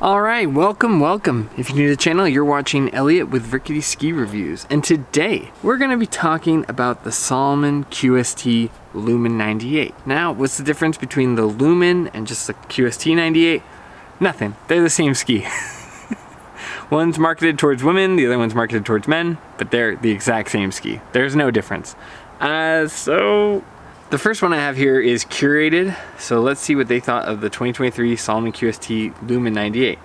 Alright, welcome. If you're new to the channel, you're watching Elliott with Rickety Ski Reviews. And today, we're going to be talking about the Salomon QST Lumen 98. Now, what's the difference between the Lumen and just the QST 98? Nothing. They're the same ski. One's marketed towards women, the other one's marketed towards men, but they're the exact same ski. There's no difference. So the first one I have here is Curated. So let's see what they thought of the 2023 Salomon QST Lumen 98.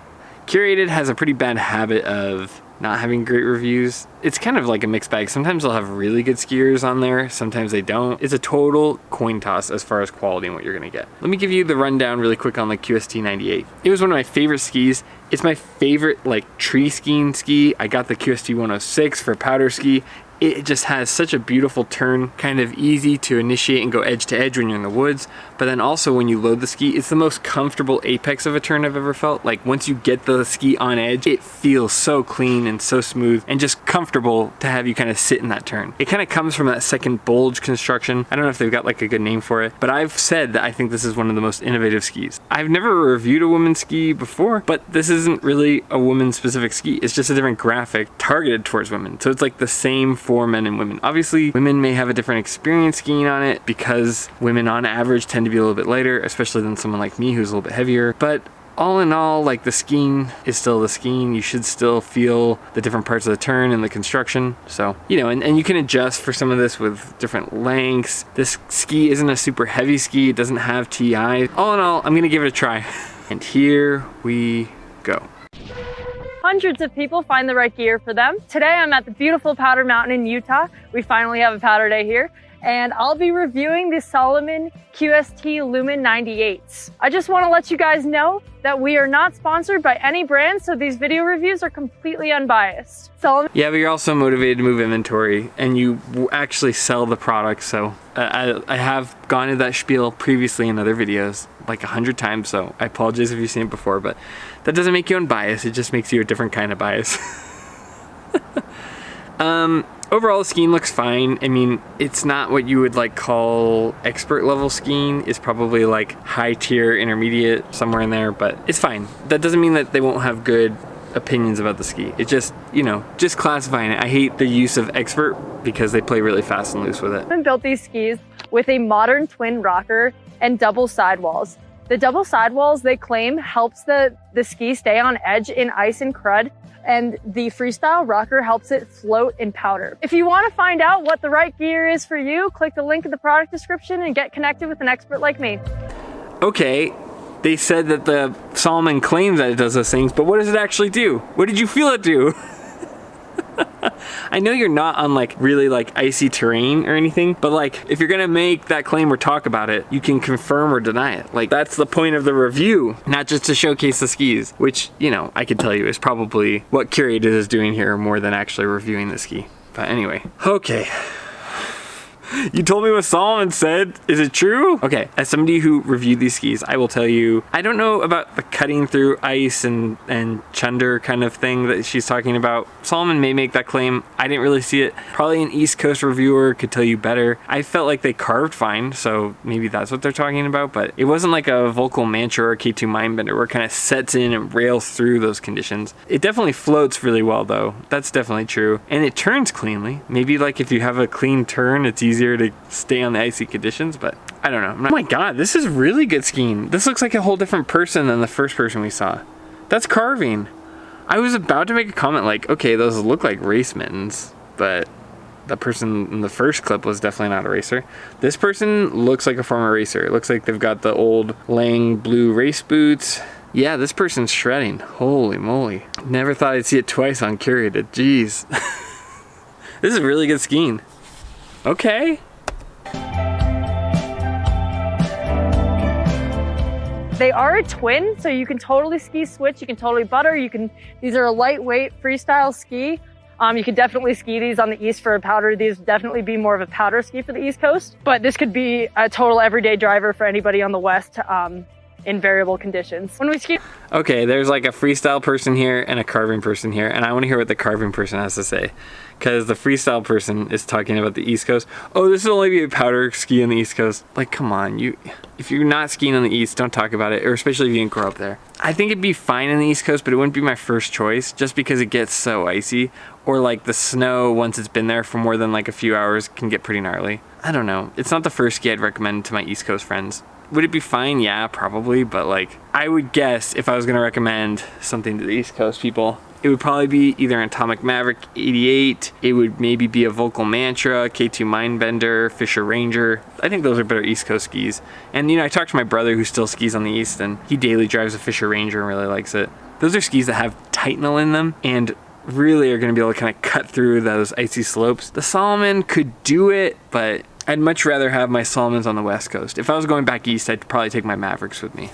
Curated has a pretty bad habit of not having great reviews. It's kind of like a mixed bag. Sometimes they'll have really good skiers on there, sometimes they don't. It's a total coin toss as far as quality and what you're gonna get. Let me give you the rundown really quick on the QST 98. It was one of my favorite skis. It's my favorite like tree skiing ski. I got the QST 106 for powder ski. It just has such a beautiful turn, kind of easy to initiate and go edge to edge when you're in the woods. But then also when you load the ski, it's the most comfortable apex of a turn I've ever felt. Like once you get the ski on edge, it feels so clean and so smooth and just comfortable to have you kind of sit in that turn. It kind of comes from that second bulge construction. I don't know if they've got like a good name for it, but I've said that I think this is one of the most innovative skis. I've never reviewed a women's ski before, but this isn't really a women's specific ski. It's just a different graphic targeted towards women. So it's like the same for men and women. Obviously, women may have a different experience skiing on it because women on average tend to be a little bit lighter, especially than someone like me who's a little bit heavier. But all in all, like the skiing is still the skiing. You should still feel the different parts of the turn and the construction. So, you know, and you can adjust for some of this with different lengths. This ski isn't a super heavy ski. It doesn't have TI. All in all, I'm gonna give it a try. And here we go. Hundreds of people find the right gear for them. Today I'm at the beautiful Powder Mountain in Utah. We finally have a powder day here. And I'll be reviewing the Salomon QST Lumen 98s. I just want to let you guys know that we are not sponsored by any brand, so these video reviews are completely unbiased. Salomon. Yeah, but you're also motivated to move inventory and you actually sell the product. So I have gone into that spiel previously in other videos like 100 times, so I apologize if you've seen it before, but that doesn't make you unbiased, it just makes you a different kind of bias. Overall, the skiing looks fine. I mean, it's not what you would like call expert level skiing. It's probably like high tier, intermediate, somewhere in there, but it's fine. That doesn't mean that they won't have good opinions about the ski. It just, you know, just classifying it. I hate the use of expert because they play really fast and loose with it. I built these skis with a modern twin rocker and double sidewalls. The double sidewalls, they claim, helps the ski stay on edge in ice and crud, and the freestyle rocker helps it float in powder. If you want to find out what the right gear is for you, click the link in the product description and get connected with an expert like me. Okay, they said that the Salomon claims that it does those things, but what does it actually do? What did you feel it do? I know you're not on like really like icy terrain or anything, but like if you're gonna make that claim or talk about it, you can confirm or deny it. Like that's the point of the review, not just to showcase the skis, which, you know, I could tell you is probably what Curated is doing here more than actually reviewing the ski. But anyway, okay. You told me what Salomon said. Is it true? Okay, as somebody who reviewed these skis, I will tell you, I don't know about the cutting through ice and chunder kind of thing that she's talking about. Salomon may make that claim. I didn't really see it. Probably an East Coast reviewer could tell you better. I felt like they carved fine, so maybe that's what they're talking about, but it wasn't like a Volcal Mantra or K2 Mindbender where it kind of sets in and rails through those conditions. It definitely floats really well though. That's definitely true. And it turns cleanly. Maybe like if you have a clean turn, it's easier to stay on the icy conditions, but I don't know. Oh my god, this is really good skiing. This looks like a whole different person than the first person we saw. That's carving. I was about to make a comment like, okay, those look like race mittens, but the person in the first clip was definitely not a racer. This person looks like a former racer. It looks like they've got the old Lang blue race boots. Yeah, this person's shredding. Holy moly. Never thought I'd see it twice on Curated. Jeez. This is really good skiing. Okay. They are a twin, so you can totally ski switch, you can totally butter, these are a lightweight freestyle ski. You could definitely ski these on the East for a powder. These would definitely be more of a powder ski for the East Coast, but this could be a total everyday driver for anybody on the West. in variable conditions. When we ski. Okay, there's like a freestyle person here and a carving person here, and I want to hear what the carving person has to say. Because the freestyle person is talking about the East Coast. Oh, this will only be a powder ski on the East Coast. Like, come on, if you're not skiing on the East, don't talk about it, or especially if you didn't grow up there. I think it'd be fine on the East Coast, but it wouldn't be my first choice, just because it gets so icy. Or like the snow, once it's been there for more than like a few hours, can get pretty gnarly. I don't know. It's not the first ski I'd recommend to my East Coast friends. Would it be fine? Yeah, probably, but like, I would guess if I was gonna recommend something to the East Coast people, it would probably be either an Atomic Maverick 88, it would maybe be a Vocal Mantra, K2 Mindbender, Fisher Ranger. I think those are better East Coast skis. And you know, I talked to my brother who still skis on the East, and he daily drives a Fisher Ranger and really likes it. Those are skis that have Titanal in them, and really are gonna be able to kind of cut through those icy slopes. The Salomon could do it, but I'd much rather have my Salomons on the West Coast. If I was going back east, I'd probably take my Mavericks with me.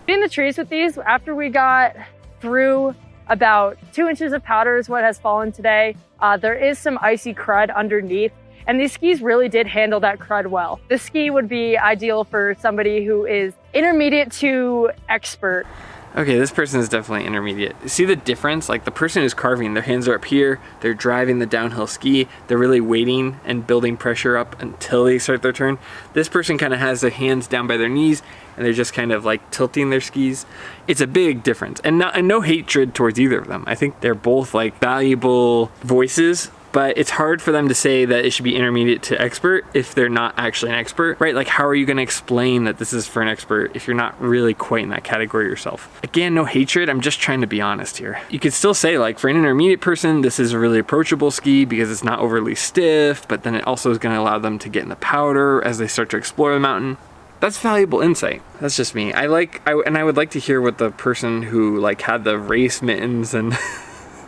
In the trees with these, after we got through about 2 inches of powder is what has fallen today, there is some icy crud underneath, and these skis really did handle that crud well. This ski would be ideal for somebody who is intermediate to expert. Okay, this person is definitely intermediate. See the difference? Like the person who's carving, their hands are up here, they're driving the downhill ski, they're really waiting and building pressure up until they start their turn. This person kind of has their hands down by their knees and they're just kind of like tilting their skis. It's a big difference, and no hatred towards either of them. I think they're both like valuable voices, but it's hard for them to say that it should be intermediate to expert if they're not actually an expert, right? Like, how are you gonna explain that this is for an expert if you're not really quite in that category yourself? Again, no hatred, I'm just trying to be honest here. You could still say, like, for an intermediate person, this is a really approachable ski because it's not overly stiff, but then it also is gonna allow them to get in the powder as they start to explore the mountain. That's valuable insight. That's just me. I would like to hear what the person who like had the race mittens and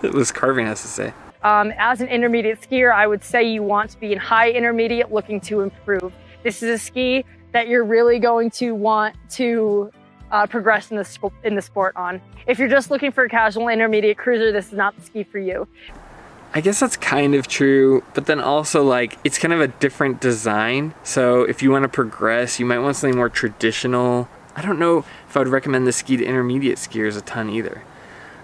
was carving has to say. As an intermediate skier, I would say you want to be in high intermediate looking to improve. This is a ski that you're really going to want to progress in the sport on. If you're just looking for a casual intermediate cruiser, this is not the ski for you. I guess that's kind of true, but then also like it's kind of a different design. So if you want to progress, you might want something more traditional. I don't know if I would recommend this ski to intermediate skiers a ton either.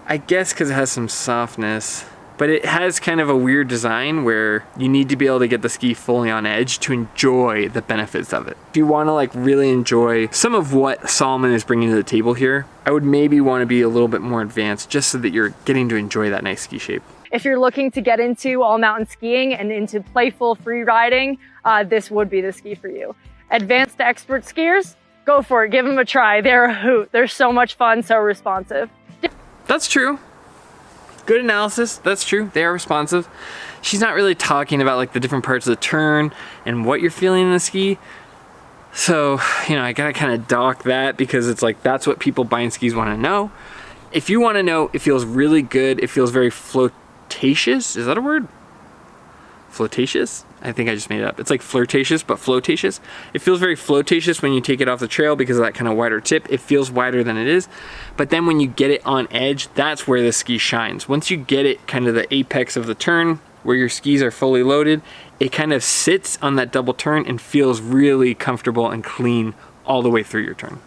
I guess because it has some softness. But it has kind of a weird design where you need to be able to get the ski fully on edge to enjoy the benefits of it. If you want to like really enjoy some of what Salomon is bringing to the table here, I would maybe want to be a little bit more advanced just so that you're getting to enjoy that nice ski shape. If you're looking to get into all mountain skiing and into playful free riding, this would be the ski for you. Advanced to expert skiers, go for it, give them a try. They're a hoot. They're so much fun, so responsive. That's true. Good analysis, that's true, they are responsive. She's not really talking about like the different parts of the turn and what you're feeling in the ski. So, you know, I gotta kind of dock that because it's like, that's what people buying skis wanna know. If you wanna know, it feels really good, it feels very flotacious, is that a word? Flotacious? I think I just made it up. It's like flirtatious, but flotacious. It feels very flotacious when you take it off the trail because of that kind of wider tip. It feels wider than it is. But then when you get it on edge, that's where the ski shines. Once you get it kind of the apex of the turn, where your skis are fully loaded, it kind of sits on that double turn and feels really comfortable and clean all the way through your turn.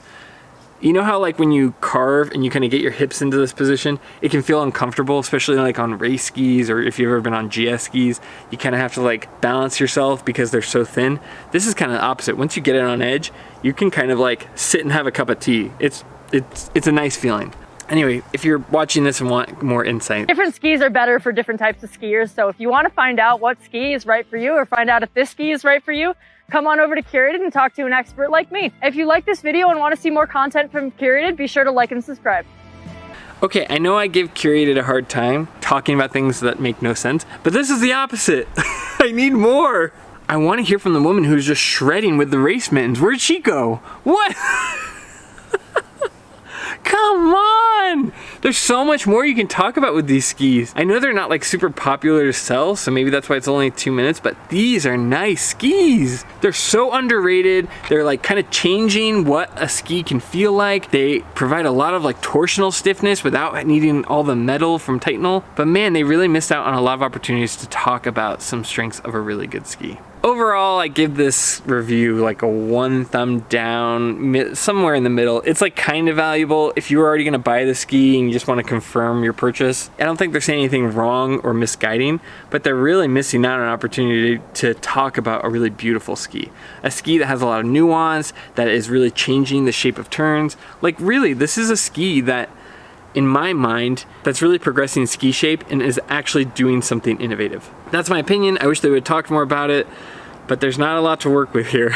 You know how like when you carve and you kind of get your hips into this position, it can feel uncomfortable, especially like on race skis or if you've ever been on GS skis, you kind of have to like balance yourself because they're so thin. This is kind of the opposite. Once you get it on edge, you can kind of like sit and have a cup of tea. It's a nice feeling. Anyway, if you're watching this and want more insight. Different skis are better for different types of skiers. So if you want to find out what ski is right for you or find out if this ski is right for you, come on over to Curated and talk to an expert like me. If you like this video and want to see more content from Curated, be sure to like and subscribe. Okay, I know I give Curated a hard time talking about things that make no sense, but this is the opposite. I need more. I want to hear from the woman who's just shredding with the race mittens. Where'd she go? What? Come on! There's so much more you can talk about with these skis. I know they're not like super popular to sell, so maybe that's why it's only 2 minutes, but these are nice skis. They're so underrated. They're like kind of changing what a ski can feel like. They provide a lot of like torsional stiffness without needing all the metal from Titanal. But man, they really missed out on a lot of opportunities to talk about some strengths of a really good ski. Overall, I give this review like a 1 thumb down, somewhere in the middle. It's like kind of valuable if you're already gonna buy the ski and you just wanna confirm your purchase. I don't think they're saying anything wrong or misguiding, but they're really missing out on an opportunity to talk about a really beautiful ski. A ski that has a lot of nuance, that is really changing the shape of turns. Like really, this is a ski that, in my mind, that's really progressing ski shape and is actually doing something innovative. That's my opinion. I wish they would have talked more about it, but there's not a lot to work with here.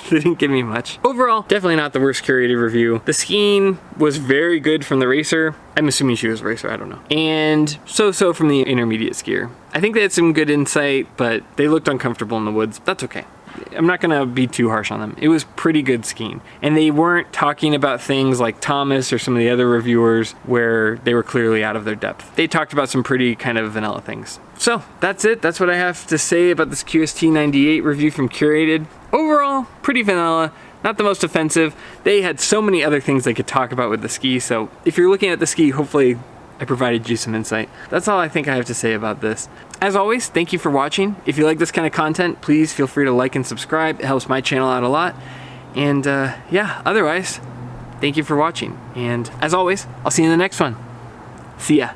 They didn't give me much. Overall, definitely not the worst curated review. The skiing was very good from the racer. I'm assuming she was a racer, I don't know. And so-so from the intermediate skier. I think they had some good insight, but they looked uncomfortable in the woods. That's okay. I'm not gonna be too harsh on them. It was pretty good skiing. And they weren't talking about things like Thomas or some of the other reviewers where they were clearly out of their depth. They talked about some pretty kind of vanilla things. So that's it. That's what I have to say about this QST 98 review from Curated. Overall, pretty vanilla, not the most offensive. They had so many other things they could talk about with the ski. So if you're looking at the ski, hopefully I provided you some insight. That's all I think I have to say about this. As always, thank you for watching. If you like this kind of content, please feel free to like and subscribe. It helps my channel out a lot. And yeah, otherwise, thank you for watching. And as always, I'll see you in the next one. See ya.